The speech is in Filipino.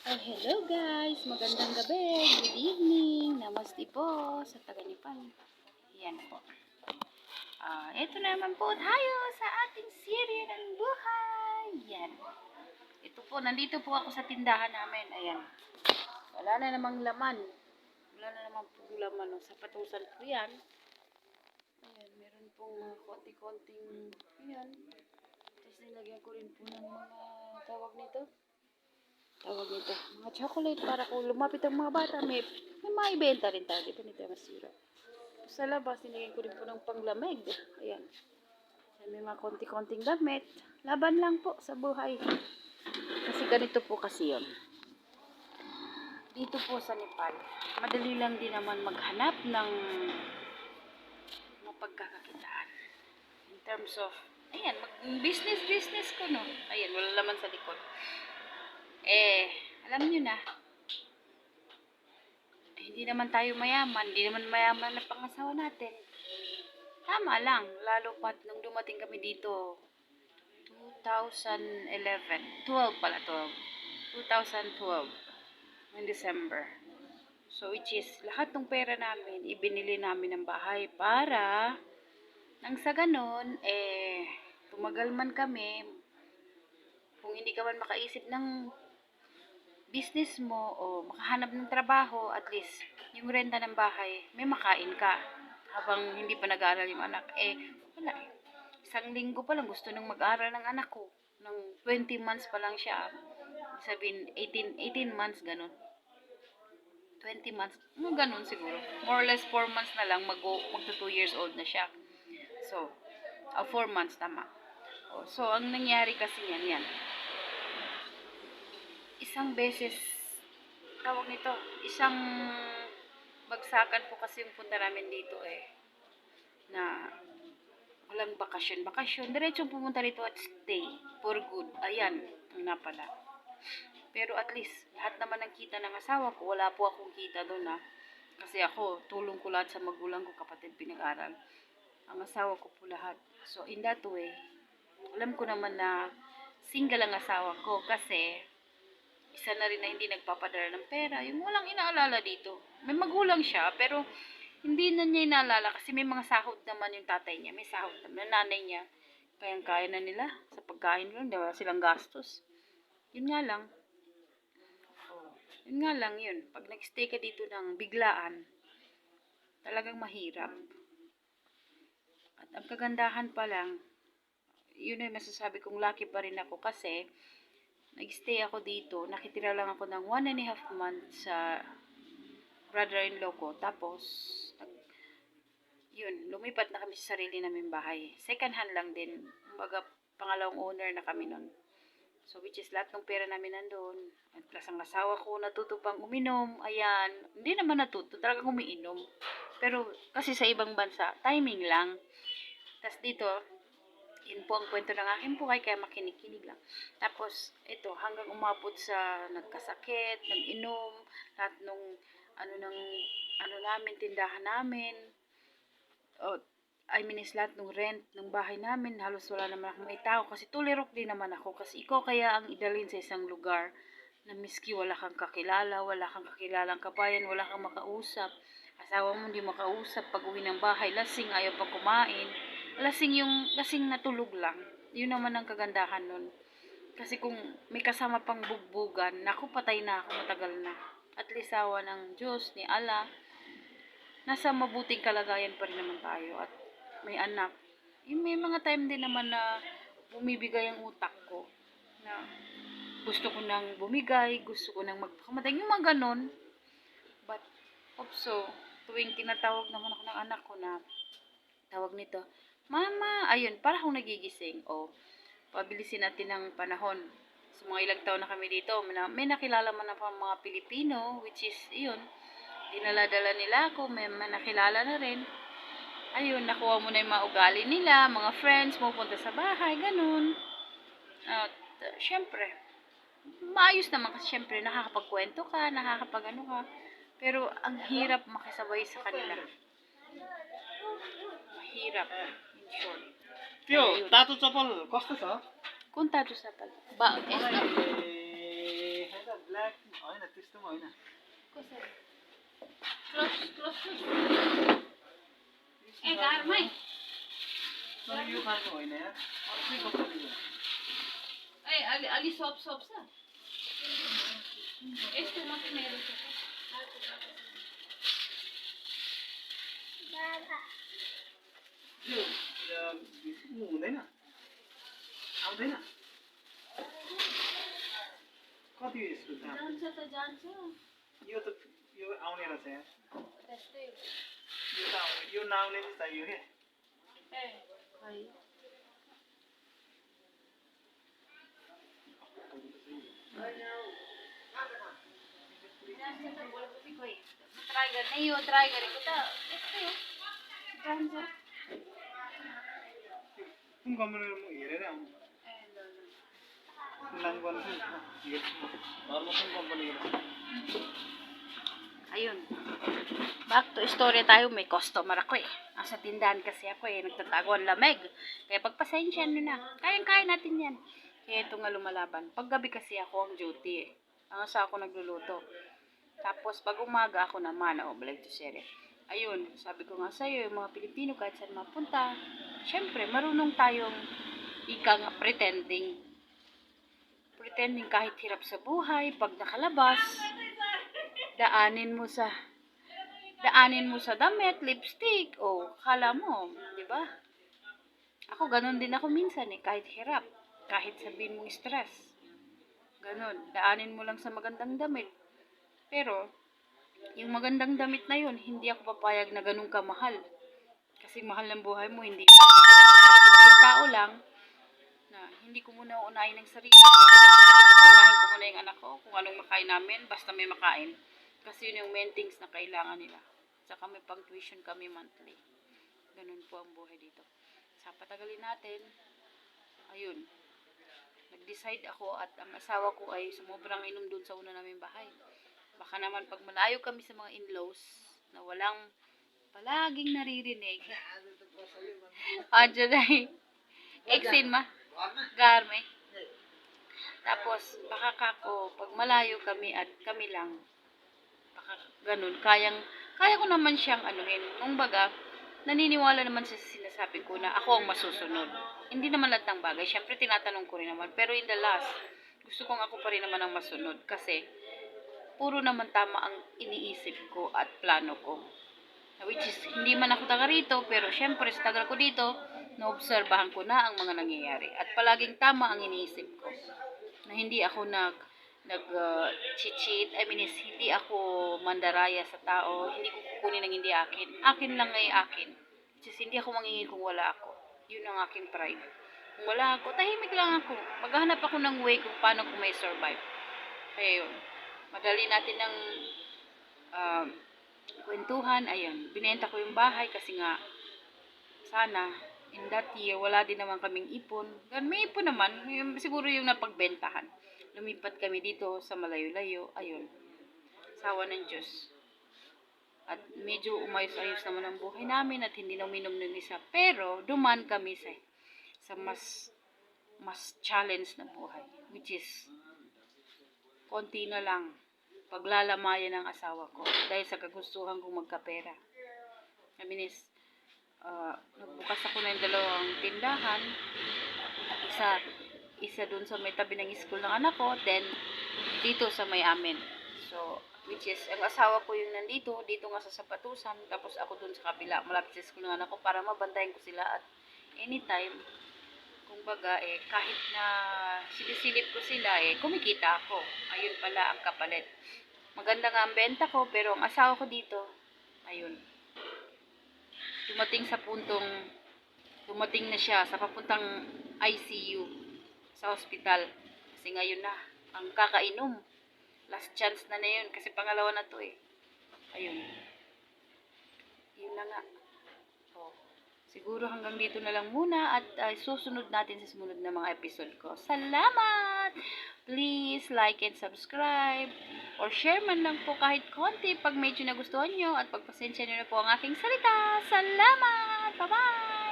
Oh, hello guys! Magandang gabi! Good evening! Namaste po sa taga-Nepal. Yan po. Ito naman po tayo sa ating serye ng buhay. Yan. Ito po, nandito po ako sa tindahan namin. Ayan. Wala na namang laman. Wala na namang laman. No? Sa patusan ko yan. Ayan, meron pong mga konti-konting yan. Tapos nilagyan ko rin po ng mga tawag nito. Mga chocolate para kung lumapit ang mga bata, may maibenta rin tayo. Di ba nito masira? Sa labas, nilagyan ko rin po ng panglamig. Ayan. May mga konti-konting damit. Laban lang po sa buhay. Kasi ganito po kasi yun. Dito po sa Nepal, madali lang din naman maghanap ng pagkakakitaan. In terms of, ayan, business ko, no? Ayan, wala laman sa likod. Alam nyo na, hindi naman tayo mayaman, hindi naman mayaman na pangasawa natin. Tama lang, lalo pat nung dumating kami dito, 2011, 2012, in December. So, which is, lahat ng pera namin, ibinili namin ng bahay para, nang sa ganon, tumagal man kami, kung hindi ka man makaisip ng business mo o makahanap ng trabaho, at least yung renta ng bahay, may makain ka habang hindi pa nag-aaral yung anak. Wala eh. Isang linggo pa lang gusto nang mag-aaral ng anak ko. Nung 20 months pa lang siya. Sabihin, 18 months, ganun. 20 months, ganun siguro. More or less 4 months na lang, magto 2 years old na siya. So, 4 months, tama. So, ang nangyari kasi yan. Isang beses, tawag nito, isang bagsakan po kasi yung punta namin dito na walang bakasyon. Diretsong pumunta dito at stay for good. Ayan, ang napala. Pero at least, lahat naman ng kita ng asawa ko, wala po akong kita doon kasi ako, tulong ko lahat sa magulang ko, kapatid pinag-aral. Ang asawa ko po lahat. So, in that way, alam ko naman na single ang asawa ko kasi isa na rin na hindi nagpapadala ng pera. Yung walang inaalala dito. May magulang siya, pero hindi na niya inaalala kasi may mga sahod naman yung tatay niya. May sahod naman. Nanay niya, kayang-kaya na nila sa pagkain lang. Di ba silang gastos? Yun nga lang. Pag nag-stay ka dito ng biglaan, talagang mahirap. At ang kagandahan pa lang, yun ay masasabi kong lucky pa rin ako kasi nag-stay ako dito, nakitira lang ako ng 1.5 months sa brother-in-law ko. Tapos, lumipat na kami sa sarili naming bahay. Second hand lang din. Kumbaga, pangalawang owner na kami nun. So, which is lahat ng pera namin nandun. At plus, ang asawa ko natuto pang uminom. Ayan. Hindi naman natuto. Talagang umiinom. Pero, kasi sa ibang bansa, timing lang. Tapos dito, yun po ang kwento ng aking buhay, kaya makinig-kinig lang. Tapos, ito, hanggang umabot sa nagkasakit, nag-inom, lahat nung, namin, tindahan namin, lahat ng rent ng bahay namin, halos wala naman akong maitao, kasi tulirok din naman ako, kasi ikaw kaya ang idalhin sa isang lugar, na miski wala kang kakilala, wala kang kakilalang kabayan, wala kang makausap, asawa mo hindi makausap, pag uwi ng bahay, lasing, ayaw pa kumain, lasing na tulog lang. Yun naman ang kagandahan nun. Kasi kung may kasama pang bugbugan, naku, patay na ako, matagal na. At least awa ng Diyos, ni Allah, nasa mabuting kalagayan pa rin naman tayo. At may anak. May mga time din naman na bumibigay ang utak ko. Na gusto ko nang bumigay, gusto ko nang magpakamatay. Yung mga ganon. But, also, tuwing tinatawag naman ako ng anak ko na, tawag nito, Mama, ayun, para akong nagigising. Pabilisin natin ng panahon. So, mga ilang taon na kami dito, may nakilala man na pang mga Pilipino, which is, yun, dinala-dala nila ako, may nakilala na rin. Ayun, nakuha mo na yung mga ugali nila, mga friends, pupunta sa bahay, ganun. At, syempre, maayos naman kasi syempre, nakakapagkwento ka, nakakapag-ano ka. Pero, ang hirap makisabay sa kanila. Mahirap. त्यो तातो चप्पल कस्तो छ? कुन तातो चप्पल? होइन त्यस्तोमा होइन कसरी क्लोज क्लोज ए घरमै तर यो खालको होइन यार अर्कै कम्पनीको ए अलि सप छ यस्तो मात्रै मेरो छ यो हुँदैन आउँदैन कति हो यसको दाम जान्छ यो त यो आउने रहेछ यार त्यस्तै यो त आउने यो नआउने चाहिँ चाहियो क्या ए खै ट्राई गर्ने यो ट्राई गरेको त यस्तै हो जान्छ कुन कम्पनीको म हेरेरै आउनु लानुपर्ने हेर्छु घरमा कुन कम्पनीको ayun back to story tayo may customer ako nasa tindahan kasi ako nagtatago ang lamig kaya pagpasensya nyo na kayang-kaya natin yan kaya ito nga lumalaban paggabi kasi ako ang duty ang asa ako nagluluto tapos pag umaga ako naman balik to sere ayun sabi ko nga sa'yo yung mga Pilipino kahit saan mapunta syempre marunong tayong ika nga pretending kahit hirap sa buhay pag nakalabas daanin mo sa damit, lipstick, kala mo, di ba? Ako ganun din ako minsan kahit hirap, kahit sabihin mong stress. Ganun, daanin mo lang sa magandang damit. Pero yung magandang damit na yun, hindi ako papayag na ganun kamahal. Kasi mahal ng buhay mo, hindi. Yung tao lang na hindi ko muna unahin ng sarili ko. Unahin ko muna yung anak ko, kung anong makain namin, basta may makain. Kasi yun yung main things na kailangan nila. Saka may pang-tuition kami monthly. Ganun po ang buhay dito. Sa patagalin natin, ayun, nag-decide ako at ang asawa ko ay sumubrang inom dun sa una naming bahay. Baka naman pag malayo kami sa mga in-laws na walang palaging naririnig. Adyo na Exin ma? Garme. Tapos, baka kako, pag malayo kami at kami lang, baka ganun, kaya ko naman siyang anuhin. Nung baga, naniniwala naman sa sinasabi ko na ako ang masusunod. Hindi naman lahat ng bagay. Siyempre, tinatanong ko rin naman. Pero in the last, gusto kong ako pa rin naman ang masunod. Kasi, puro naman tama ang iniisip ko at plano ko. Which is, hindi man ako taga rito, pero syempre, sa tagal ko dito, naobserbahan ko na ang mga nangyayari. At palaging tama ang iniisip ko. Na hindi ako cheat. I mean, hindi ako mandaraya sa tao. Hindi ko kukunin ng hindi akin. Akin lang ay akin. Just hindi ako mangingi kung wala ako. Yun ang aking pride. Kung wala ako, tahimik lang ako. Maghahanap ako ng way kung paano ko may survive. Kaya yun. Madali natin ng kwentuhan. Ayun. Binenta ko yung bahay kasi nga sana in that year, wala din naman kaming ipon. May ipon naman. Siguro yung napagbentahan. Lumipat kami dito sa malayo-layo. Ayun. Sawa ng Diyos. At medyo umayos-ayos naman ang buhay namin at hindi na uminom ng isa. Pero, duman kami sa mas challenge na buhay. Which is, konti na lang paglalamayan ng asawa ko. Dahil sa kagustuhan kong magkapera. I mean, nagbukas ako ng 2 tindahan. Isa dun sa may tabi ng school ng anak ko, then dito sa may amin. So, which is, ang asawa ko yung nandito, dito nga sa Sapatusan, tapos ako dun sa kabila, malapit sa school ng anak ko, para mabantayan ko sila at anytime, kumbaga, kahit na silisilip ko sila, kumikita ako. Ayun pala ang kapalit. Maganda nga ang benta ko, pero ang asawa ko dito, ayun, dumating na siya sa papuntang ICU sa hospital. Kasi ngayon na, ang kakainom. Last chance na yun. Kasi pangalawa na to Ayun. Yun na nga. Siguro hanggang dito na lang muna at susunod natin sa sumunod na mga episode ko. Salamat! Please like and subscribe or share man lang po kahit konti pag medyo nagustuhan nyo at pagpasensya nyo na po ang aking salita. Salamat! Bye-bye!